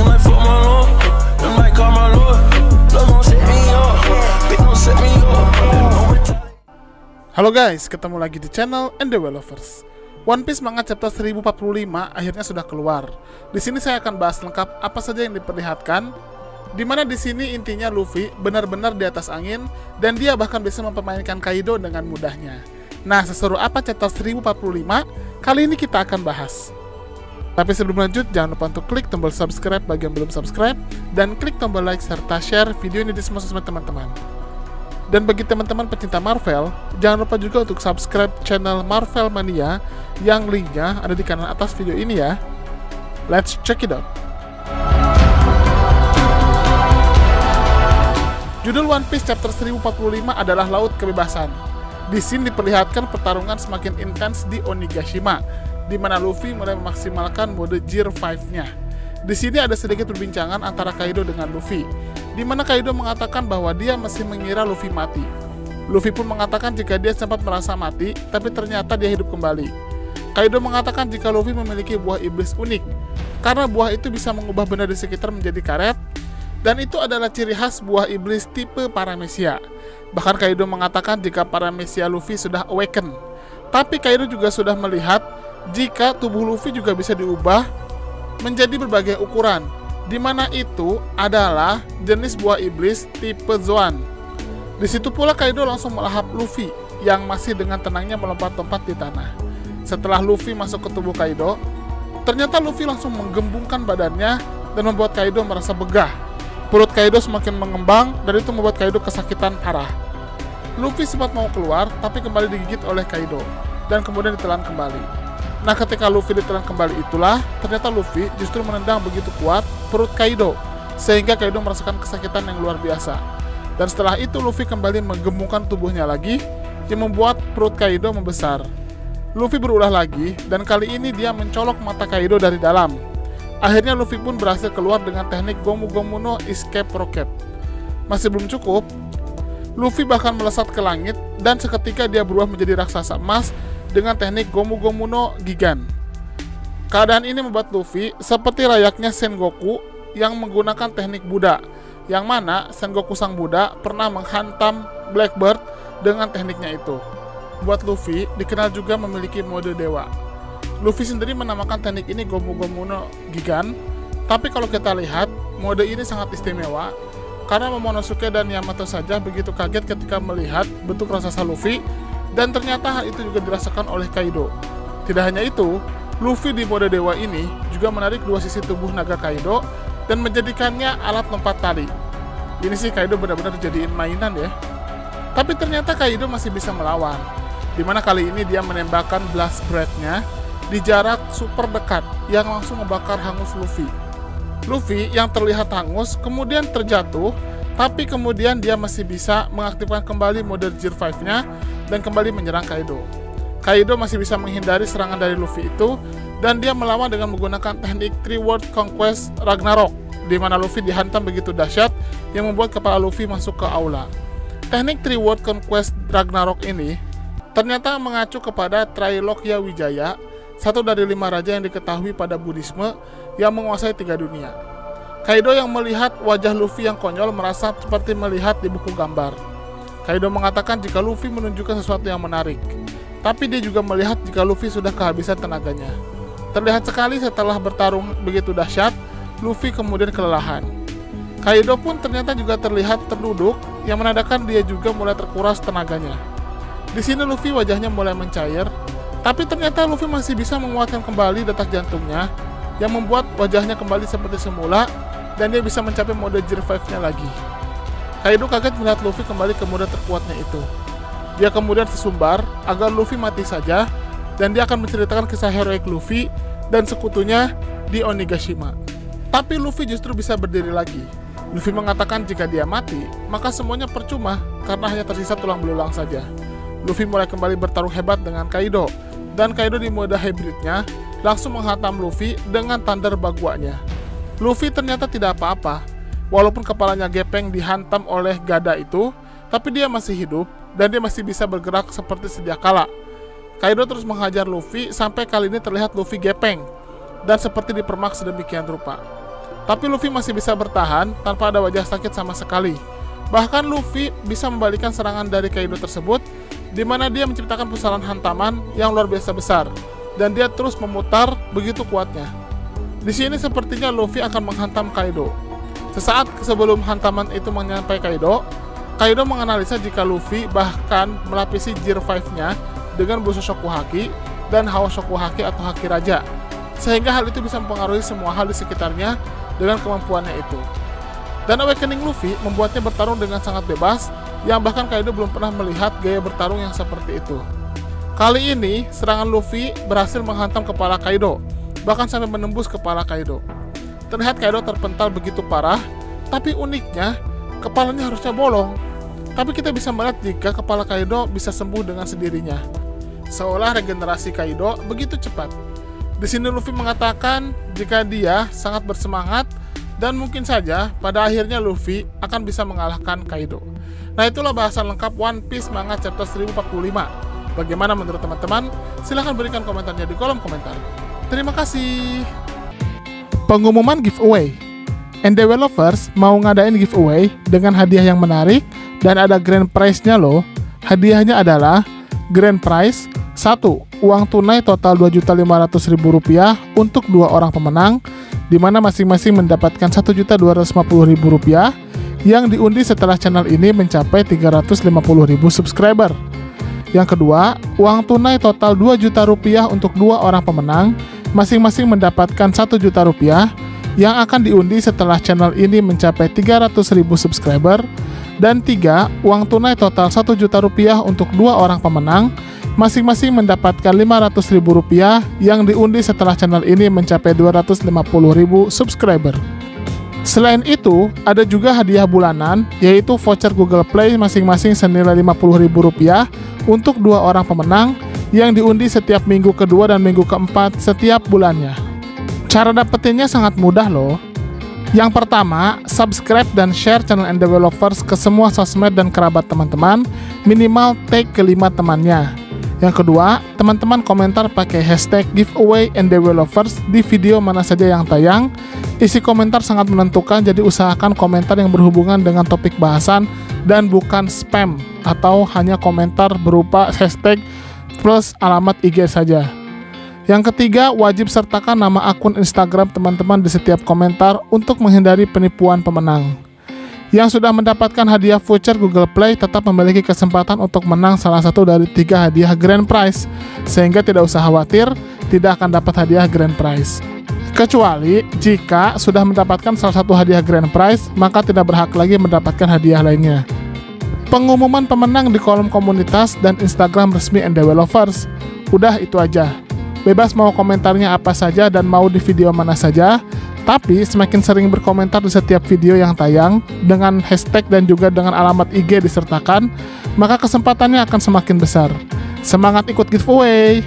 might fuck my lord, they might call my lord. Love gon' set me up, bitch gon' set me up. Halo guys, ketemu lagi di channel NDW Lovers. One Piece manga chapter 1045 akhirnya sudah keluar. Di sini saya akan bahas lengkap apa saja yang diperlihatkan. Dimana di sini intinya Luffy benar-benar di atas angin dan dia bahkan bisa mempermainkan Kaido dengan mudahnya. Nah, seseru apa chapter 1045? Kali ini kita akan bahas. Tapi sebelum lanjut, jangan lupa untuk klik tombol subscribe bagi yang belum subscribe dan klik tombol like serta share video ini di semua sosmed teman-teman. Dan bagi teman-teman pecinta Marvel, jangan lupa juga untuk subscribe channel Marvel Mania yang linknya ada di kanan atas video ini ya. Let's check it out. Judul One Piece chapter 1045 adalah Laut Kebebasan. Di sini diperlihatkan pertarungan semakin intens di Onigashima, di mana Luffy mulai memaksimalkan mode Gear 5-nya. Di sini ada sedikit perbincangan antara Kaido dengan Luffy, di mana Kaido mengatakan bahwa dia masih mengira Luffy mati. Luffy pun mengatakan jika dia sempat merasa mati, tapi ternyata dia hidup kembali. Kaido mengatakan jika Luffy memiliki buah iblis unik, karena buah itu bisa mengubah benda di sekitar menjadi karet, dan itu adalah ciri khas buah iblis tipe Paramecia. Bahkan Kaido mengatakan jika Paramecia Luffy sudah awaken, tapi Kaido juga sudah melihat jika tubuh Luffy juga bisa diubah menjadi berbagai ukuran, di mana itu adalah jenis buah iblis tipe Zoan. Di situ pula Kaido langsung melahap Luffy yang masih dengan tenangnya melompat-lompat di tanah. Setelah Luffy masuk ke tubuh Kaido, ternyata Luffy langsung menggembungkan badannya dan membuat Kaido merasa begah. Perut Kaido semakin mengembang dan itu membuat Kaido kesakitan parah. Luffy sempat mau keluar tapi kembali digigit oleh Kaido dan kemudian ditelan kembali. Nah, ketika Luffy ditelan kembali itulah, ternyata Luffy justru menendang begitu kuat perut Kaido, sehingga Kaido merasakan kesakitan yang luar biasa. Dan setelah itu Luffy kembali menggembungkan tubuhnya lagi, yang membuat perut Kaido membesar. Luffy berulah lagi, dan kali ini dia mencolok mata Kaido dari dalam. Akhirnya Luffy pun berhasil keluar dengan teknik Gomu Gomu no Escape Rocket. Masih belum cukup, Luffy bahkan melesat ke langit, dan seketika dia berubah menjadi raksasa emas dengan teknik Gomu Gomu no Gigan. Keadaan ini membuat Luffy seperti layaknya Sengoku yang menggunakan teknik Buddha, yang mana Sengoku sang Buddha pernah menghantam Blackbird dengan tekniknya itu. Buat Luffy dikenal juga memiliki mode dewa. Luffy sendiri menamakan teknik ini Gomu Gomu no Gigan, tapi kalau kita lihat mode ini sangat istimewa karena Momonosuke dan Yamato saja begitu kaget ketika melihat bentuk raksasa Luffy. Dan ternyata hal itu juga dirasakan oleh Kaido. Tidak hanya itu, Luffy di mode dewa ini juga menarik dua sisi tubuh naga Kaido dan menjadikannya alat lompat tali. Ini sih Kaido benar-benar dijadiin mainan ya. Tapi ternyata Kaido masih bisa melawan, dimana kali ini dia menembakkan blast breath-nya di jarak super dekat yang langsung membakar hangus Luffy. Luffy yang terlihat hangus kemudian terjatuh, tapi kemudian dia masih bisa mengaktifkan kembali mode Gear 5-nya dan kembali menyerang Kaido. Kaido masih bisa menghindari serangan dari Luffy itu, dan dia melawan dengan menggunakan teknik Three World Conquest Ragnarok, di mana Luffy dihantam begitu dahsyat yang membuat kepala Luffy masuk ke aula. Teknik Three World Conquest Ragnarok ini ternyata mengacu kepada Trailokya Wijaya, satu dari 5 raja yang diketahui pada Buddhisme yang menguasai 3 dunia. Kaido yang melihat wajah Luffy yang konyol merasa seperti melihat di buku gambar. Kaido mengatakan jika Luffy menunjukkan sesuatu yang menarik, tapi dia juga melihat jika Luffy sudah kehabisan tenaganya. Terlihat sekali setelah bertarung begitu dahsyat, Luffy kemudian kelelahan. Kaido pun ternyata juga terlihat terduduk, yang menandakan dia juga mulai terkuras tenaganya. Di sini Luffy wajahnya mulai mencair, tapi ternyata Luffy masih bisa menguatkan kembali detak jantungnya, yang membuat wajahnya kembali seperti semula, dan dia bisa mencapai mode Gear 5-nya lagi. Kaido kaget melihat Luffy kembali ke mode terkuatnya itu. Dia kemudian tersumbar agar Luffy mati saja, dan dia akan menceritakan kisah heroik Luffy dan sekutunya di Onigashima. Tapi Luffy justru bisa berdiri lagi. Luffy mengatakan jika dia mati, maka semuanya percuma karena hanya tersisa tulang belulang saja. Luffy mulai kembali bertarung hebat dengan Kaido, dan Kaido di mode hybridnya langsung menghantam Luffy dengan Thunder Baguanya. Luffy ternyata tidak apa-apa. Walaupun kepalanya gepeng dihantam oleh gada itu, tapi dia masih hidup dan dia masih bisa bergerak seperti sedia kala. Kaido terus menghajar Luffy sampai kali ini terlihat Luffy gepeng dan seperti dipermak sedemikian rupa. Tapi Luffy masih bisa bertahan tanpa ada wajah sakit sama sekali. Bahkan Luffy bisa membalikan serangan dari Kaido tersebut, di mana dia menciptakan pusaran hantaman yang luar biasa besar, dan dia terus memutar begitu kuatnya. Di sini sepertinya Luffy akan menghantam Kaido. Sesaat sebelum hantaman itu menyampai Kaido, Kaido menganalisa jika Luffy bahkan melapisi Gear 5-nya dengan Bushu Shokuhaki dan Hawa Shokuhaki atau Haki Raja, sehingga hal itu bisa mempengaruhi semua hal di sekitarnya dengan kemampuannya itu. Dan Awakening Luffy membuatnya bertarung dengan sangat bebas, yang bahkan Kaido belum pernah melihat gaya bertarung yang seperti itu. Kali ini, serangan Luffy berhasil menghantam kepala Kaido, bahkan sampai menembus kepala Kaido. Terlihat Kaido terpental begitu parah, tapi uniknya, kepalanya harusnya bolong. Tapi kita bisa melihat jika kepala Kaido bisa sembuh dengan sendirinya. Seolah regenerasi Kaido begitu cepat. Di sini Luffy mengatakan jika dia sangat bersemangat, dan mungkin saja pada akhirnya Luffy akan bisa mengalahkan Kaido. Nah, itulah bahasan lengkap One Piece manga chapter 1045. Bagaimana menurut teman-teman? Silahkan berikan komentarnya di kolom komentar. Terima kasih. Pengumuman giveaway. NDW Lovers mau ngadain giveaway dengan hadiah yang menarik dan ada grand prize-nya loh. Hadiahnya adalah grand prize 1. Uang tunai total Rp2.500.000 untuk 2 orang pemenang, di mana masing-masing mendapatkan Rp1.250.000 yang diundi setelah channel ini mencapai 350.000 subscriber. Yang kedua, uang tunai total Rp2 juta untuk 2 orang pemenang, masing-masing mendapatkan Rp1 juta yang akan diundi setelah channel ini mencapai 300.000 subscriber. Dan 3, uang tunai total Rp1 juta untuk 2 orang pemenang, masing-masing mendapatkan Rp500.000 yang diundi setelah channel ini mencapai 250.000 subscriber. Selain itu, ada juga hadiah bulanan, yaitu voucher Google Play masing-masing senilai Rp50.000 untuk 2 orang pemenang yang diundi setiap minggu kedua dan minggu keempat setiap bulannya. Cara dapetinnya sangat mudah loh. Yang pertama, subscribe dan share channel NDW Lovers ke semua sosmed dan kerabat teman-teman, minimal tag ke 5 temannya. Yang kedua, teman-teman komentar pakai hashtag giveaway NDW Lovers di video mana saja yang tayang. Isi komentar sangat menentukan, jadi usahakan komentar yang berhubungan dengan topik bahasan dan bukan spam atau hanya komentar berupa hashtag plus alamat IG saja. Yang ketiga, wajib sertakan nama akun Instagram teman-teman di setiap komentar untuk menghindari penipuan pemenang. Yang sudah mendapatkan hadiah voucher Google Play tetap memiliki kesempatan untuk menang salah satu dari 3 hadiah grand prize, sehingga tidak usah khawatir tidak akan dapat hadiah grand prize. Kecuali jika sudah mendapatkan salah satu hadiah grand prize, maka tidak berhak lagi mendapatkan hadiah lainnya. Pengumuman pemenang di kolom komunitas dan Instagram resmi NDW Lovers. Udah itu aja. Bebas mau komentarnya apa saja dan mau di video mana saja, tapi semakin sering berkomentar di setiap video yang tayang dengan hashtag dan juga dengan alamat IG disertakan, maka kesempatannya akan semakin besar. Semangat ikut giveaway!